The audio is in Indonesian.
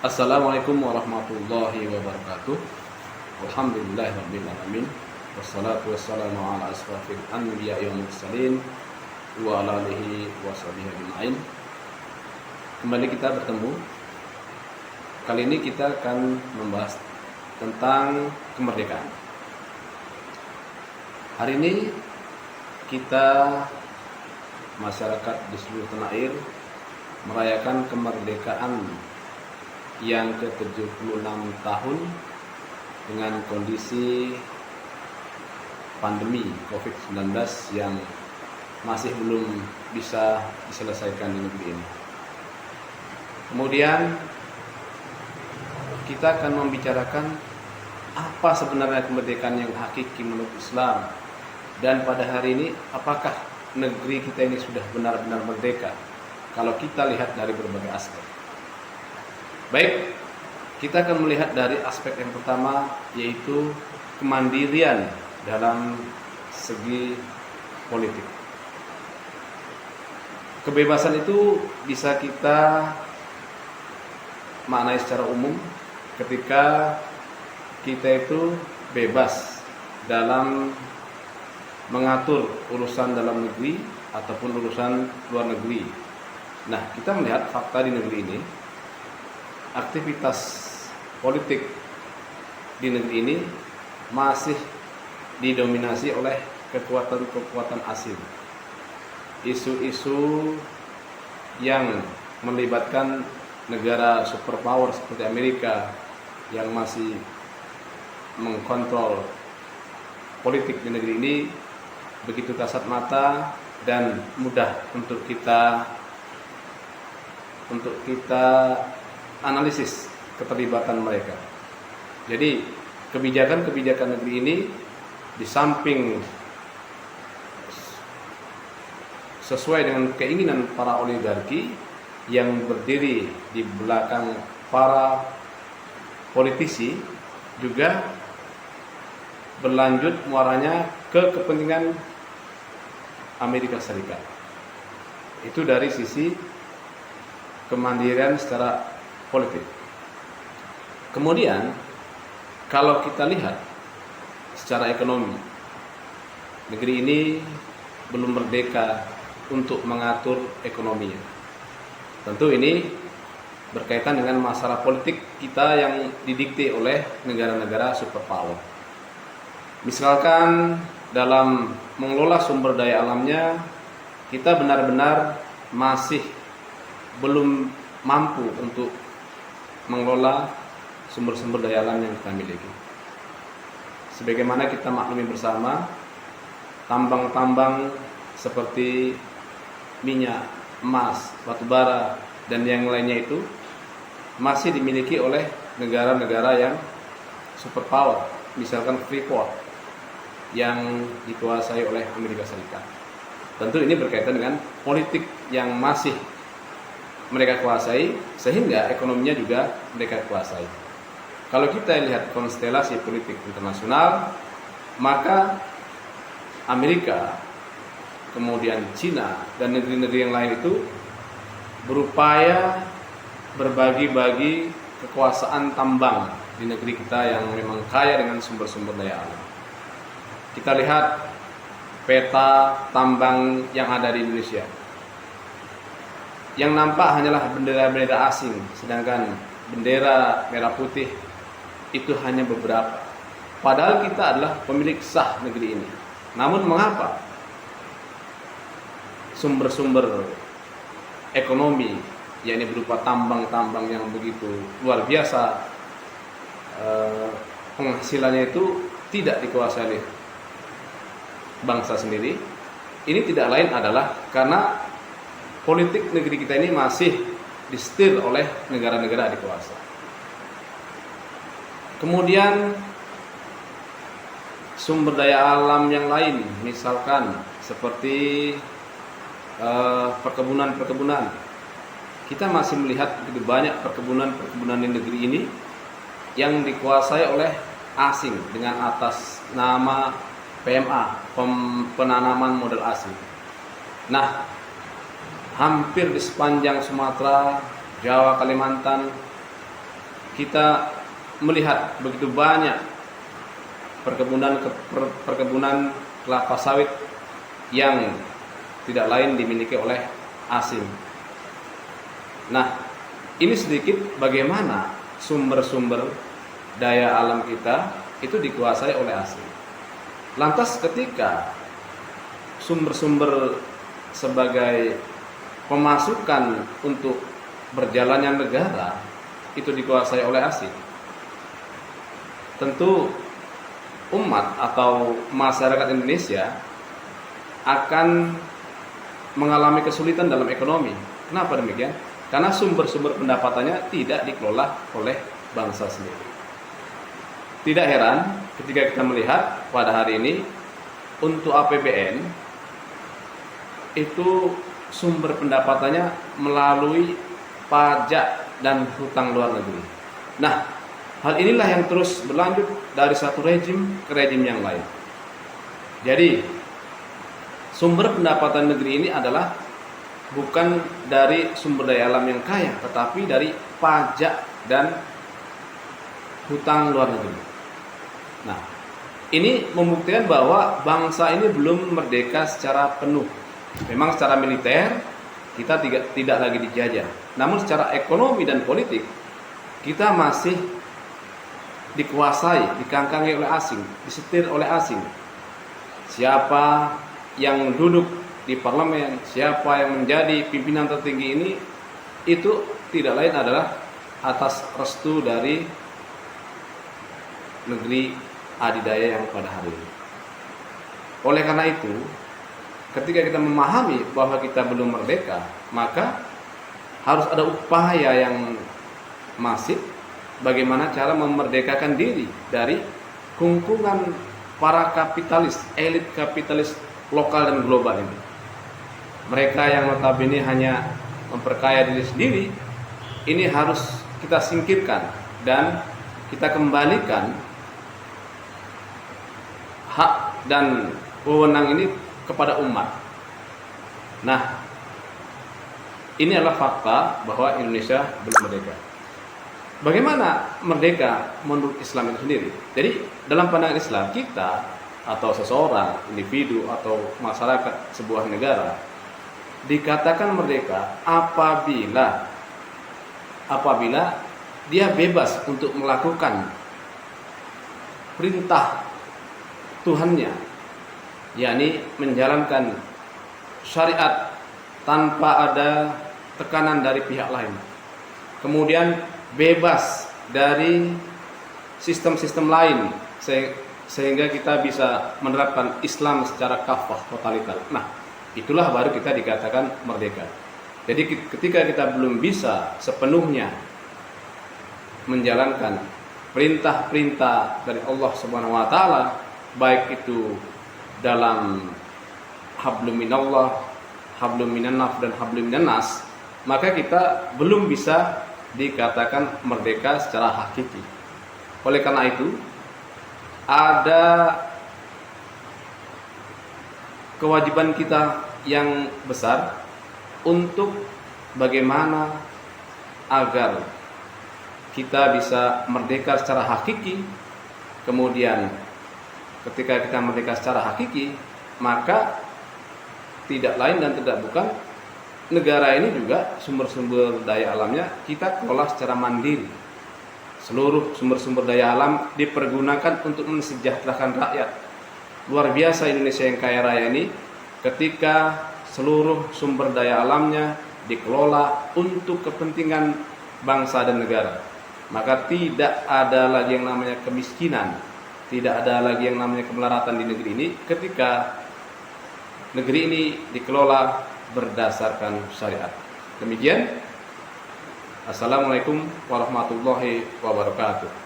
Assalamualaikum warahmatullahi wabarakatuh. Alhamdulillahirabbil alamin. Wassalatu wassalamu ala asrafil anbiya'i wal mursalin wa ala alihi washabihi ajmain. Kembali kita bertemu. Kali ini kita akan membahas tentang kemerdekaan. Hari ini kita masyarakat di seluruh tanah air merayakan kemerdekaan yang ke-76 tahun dengan kondisi pandemi COVID-19 yang masih belum bisa diselesaikan di negeri ini. Kemudian kita akan membicarakan apa sebenarnya kemerdekaan yang hakiki menurut Islam, dan pada hari ini apakah negeri kita ini sudah benar-benar merdeka kalau kita lihat dari berbagai aspek. Baik, kita akan melihat dari aspek yang pertama, yaitu kemandirian dalam segi politik. Kebebasan itu bisa kita maknai secara umum ketika kita itu bebas dalam mengatur urusan dalam negeri ataupun urusan luar negeri. Nah, kita melihat fakta di negeri ini, aktivitas politik di negeri ini masih didominasi oleh kekuatan-kekuatan asing. Isu-isu yang melibatkan negara superpower seperti Amerika yang masih mengkontrol politik di negeri ini begitu kasat mata dan mudah untuk kita analisis keterlibatan mereka. Jadi kebijakan-kebijakan negeri ini di samping sesuai dengan keinginan para oligarki yang berdiri di belakang para politisi, juga berlanjut muaranya ke kepentingan Amerika Serikat. Itu dari sisi kemandirian secara politik. Kemudian kalau kita lihat secara ekonomi, negeri ini belum merdeka untuk mengatur ekonominya. Tentu ini berkaitan dengan masalah politik kita yang didikte oleh negara-negara superpower. Misalkan dalam mengelola sumber daya alamnya, kita benar-benar masih belum mampu untuk mengelola sumber-sumber daya alam yang kita miliki. Sebagaimana kita maklumi bersama, tambang-tambang seperti minyak, emas, batu bara, dan yang lainnya itu masih dimiliki oleh negara-negara yang superpower, misalkan Freeport yang dikuasai oleh Amerika Serikat. Tentu ini berkaitan dengan politik yang masih mereka kuasai, sehingga ekonominya juga mereka kuasai. Kalau kita lihat konstelasi politik internasional, maka Amerika, kemudian Cina, dan negeri-negeri yang lain itu berupaya berbagi-bagi kekuasaan tambang di negeri kita yang memang kaya dengan sumber-sumber daya alam. Kita lihat peta tambang yang ada di Indonesia. Yang nampak hanyalah bendera-bendera asing, sedangkan bendera merah putih itu hanya beberapa. Padahal kita adalah pemilik sah negeri ini. Namun mengapa sumber-sumber ekonomi, yakni berupa tambang-tambang yang begitu luar biasa, penghasilannya itu tidak dikuasai oleh bangsa sendiri? Ini tidak lain adalah karena politik negeri kita ini masih disetir oleh negara-negara adik kuasa. Kemudian sumber daya alam yang lain, misalkan seperti perkebunan-perkebunan. Kita masih melihat begitu banyak perkebunan-perkebunan di negeri ini yang dikuasai oleh asing dengan atas nama PMA, penanaman modal asing. Nah, hampir di sepanjang Sumatera, Jawa, Kalimantan, kita melihat begitu banyak perkebunan kelapa sawit yang tidak lain dimiliki oleh asing. Nah, ini sedikit bagaimana sumber-sumber daya alam kita itu dikuasai oleh asing. Lantas ketika sumber-sumber sebagai pemasukan untuk berjalannya negara itu dikuasai oleh asing, tentu umat atau masyarakat Indonesia akan mengalami kesulitan dalam ekonomi. Kenapa demikian? Karena sumber-sumber pendapatannya tidak dikelola oleh bangsa sendiri. Tidak heran ketika kita melihat pada hari ini untuk APBN itu sumber pendapatannya melalui pajak dan hutang luar negeri. Nah, hal inilah yang terus berlanjut dari satu rejim ke rejim yang lain. Jadi, sumber pendapatan negeri ini adalah bukan dari sumber daya alam yang kaya, tetapi dari pajak dan hutang luar negeri. Nah, ini membuktikan bahwa bangsa ini belum merdeka secara penuh. Memang secara militer kita tidak lagi dijajah, namun secara ekonomi dan politik kita masih dikuasai, dikangkangi oleh asing, disetir oleh asing. Siapa yang duduk di parlemen, siapa yang menjadi pimpinan tertinggi ini, itu tidak lain adalah atas restu dari negeri adidaya yang pada hari ini. Oleh karena itu, ketika kita memahami bahwa kita belum merdeka, maka harus ada upaya yang masif bagaimana cara memerdekakan diri dari kungkungan para kapitalis, elit kapitalis lokal dan global ini. Mereka yang notabene hanya memperkaya diri sendiri, ini harus kita singkirkan dan kita kembalikan hak dan wewenang ini kepada umat. Nah, ini adalah fakta bahwa Indonesia belum merdeka. Bagaimana merdeka menurut Islam itu sendiri? Jadi dalam pandangan Islam, kita atau seseorang, individu atau masyarakat sebuah negara dikatakan merdeka apabila dia bebas untuk melakukan perintah Tuhannya, yakni menjalankan syariat tanpa ada tekanan dari pihak lain. Kemudian bebas dari sistem-sistem lain sehingga kita bisa menerapkan Islam secara kafah, totaliter. Nah, itulah baru kita dikatakan merdeka. Jadi ketika kita belum bisa sepenuhnya menjalankan perintah-perintah dari Allah Subhanahu wa taala, baik itu dalam hablum minallah, hablum minannaf dan hablum minannas, maka kita belum bisa dikatakan merdeka secara hakiki. Oleh karena itu, ada kewajiban kita yang besar untuk bagaimana agar kita bisa merdeka secara hakiki. Kemudian ketika kita merdeka secara hakiki, maka tidak lain dan tidak bukan negara ini juga sumber-sumber daya alamnya kita kelola secara mandiri. Seluruh sumber-sumber daya alam dipergunakan untuk mensejahterakan rakyat. Luar biasa Indonesia yang kaya raya ini ketika seluruh sumber daya alamnya dikelola untuk kepentingan bangsa dan negara. Maka tidak ada lagi yang namanya kemiskinan, tidak ada lagi yang namanya kemelaratan di negeri ini ketika negeri ini dikelola berdasarkan syariat. Demikian. Assalamualaikum warahmatullahi wabarakatuh.